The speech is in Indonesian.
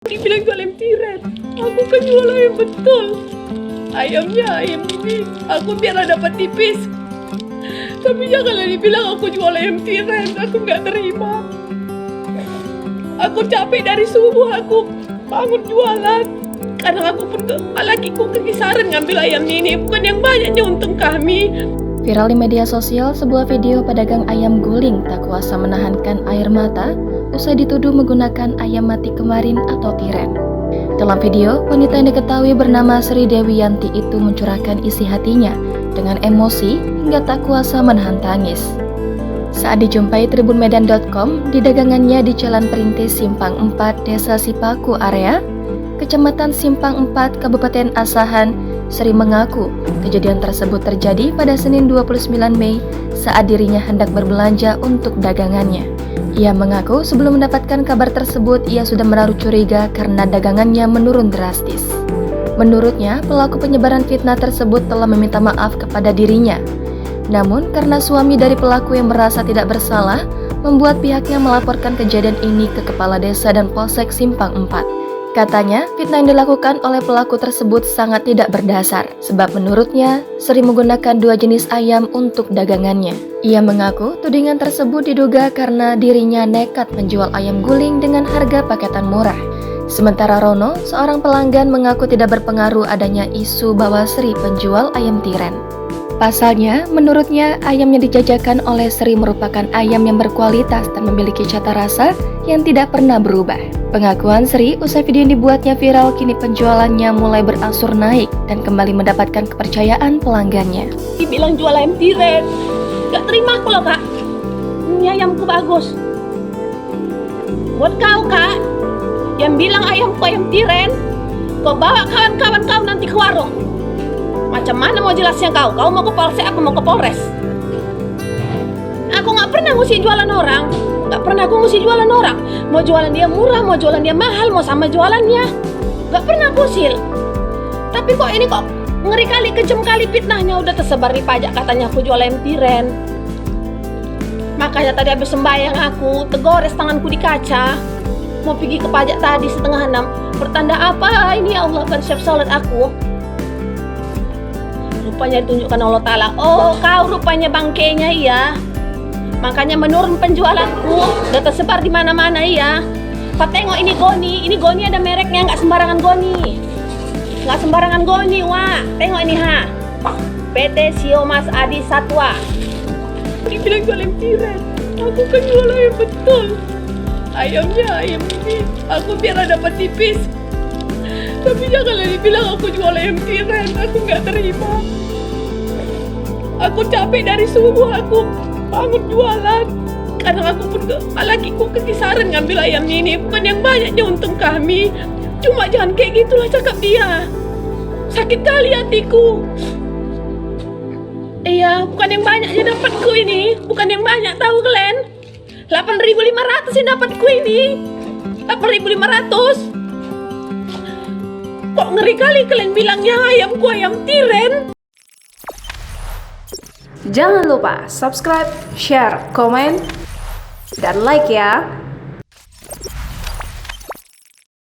Dibilang jual ayam tiren, aku kan jual ayam betul. Ayamnya ayam ini, aku biar dapat tipis. Tapi janganlah dibilang aku jual ayam tiren, aku nggak terima. Aku capek dari subuh, aku bangun jualan. Kadang aku pun lakiku kekisaran ngambil ayamnya ini, bukan yang banyaknya untung kami. Viral di media sosial sebuah video pedagang ayam guling tak kuasa menahankan air mata usai dituduh menggunakan ayam mati kemarin atau tiren. Dalam video, wanita yang diketahui bernama Sri Dewi Yanti itu mencurahkan isi hatinya dengan emosi hingga tak kuasa menahan tangis. Saat dijumpai tribunmedan.com di dagangannya di Jalan Perintis Simpang 4 Desa Sipaku area, Kecamatan Simpang 4 Kabupaten Asahan, Sri mengaku kejadian tersebut terjadi pada Senin 29 Mei saat dirinya hendak berbelanja untuk dagangannya. Ia mengaku sebelum mendapatkan kabar tersebut ia sudah menaruh curiga karena dagangannya menurun drastis. Menurutnya, pelaku penyebaran fitnah tersebut telah meminta maaf kepada dirinya. Namun, karena suami dari pelaku yang merasa tidak bersalah, membuat pihaknya melaporkan kejadian ini ke Kepala Desa dan Polsek Simpang 4. Katanya, fitnah yang dilakukan oleh pelaku tersebut sangat tidak berdasar, sebab menurutnya sering menggunakan dua jenis ayam untuk dagangannya. Ia mengaku tudingan tersebut diduga karena dirinya nekat menjual ayam guling dengan harga paketan murah. Sementara Rono, seorang pelanggan mengaku tidak berpengaruh adanya isu bahwa Sri penjual ayam tiren. Pasalnya, menurutnya ayam yang dijajakan oleh Sri merupakan ayam yang berkualitas dan memiliki cita rasa yang tidak pernah berubah. Pengakuan Sri usai video yang dibuatnya viral kini penjualannya mulai berangsur naik dan kembali mendapatkan kepercayaan pelanggannya. Dibilang jual ayam tiren, gak terima aku loh kak. Ini ayamku bagus. Buat kau kak, yang bilang ayamku ayam tiren, kau bawa kawan-kawan kau nanti ke warung. Macam mana mau jelasnya kau? Kau mau ke Polsek apa mau ke Polres? Aku gak pernah ngusik jualan orang. Gak pernah aku ngusik jualan orang. Mau jualan dia murah, mau jualan dia mahal, mau sama jualannya. Gak pernah aku usil. Tapi kok ini kok ngeri kali, kejam kali fitnahnya. Udah tersebar di pajak katanya aku jual ayam tiren. Makanya tadi habis sembahyang aku tegores tanganku di kaca. Mau pergi ke pajak tadi 5:30. Pertanda apa ini ya Allah, kan siap sholat aku. Rupanya ditunjukkan Allah Ta'ala. Oh, kau rupanya bangkainya iya. Makanya menurun penjualanku. Udah tersebar di mana-mana iya. Kau tengok ini Goni ada mereknya, nggak sembarangan Goni. Nggak sembarangan Goni, wah. Tengok ini ha. PT Sio Mas Adi Satwa. Dibilang jual ayam tiren, aku kan jual ayam betul. Ayamnya ayam ini, aku biar dapat tipis. Tapi janganlah dibilang aku jual ayam tiren, aku nggak terima. Aku capek dari subuh, aku bangun jualan. Kadang aku pun lakiku kekisaran ngambil ayamnya ini, bukan yang banyaknya untung kami. Cuma jangan kayak gitulah cakap dia. Sakit kali hatiku. Iya, bukan yang banyaknya dapatku ini, bukan yang banyak tahu kalian. 8.500 yang dapatku ini. 8.500. Kok ngeri kali kalian bilangnya ayamku ayam tiren. Jangan lupa subscribe, share, komen, dan like ya.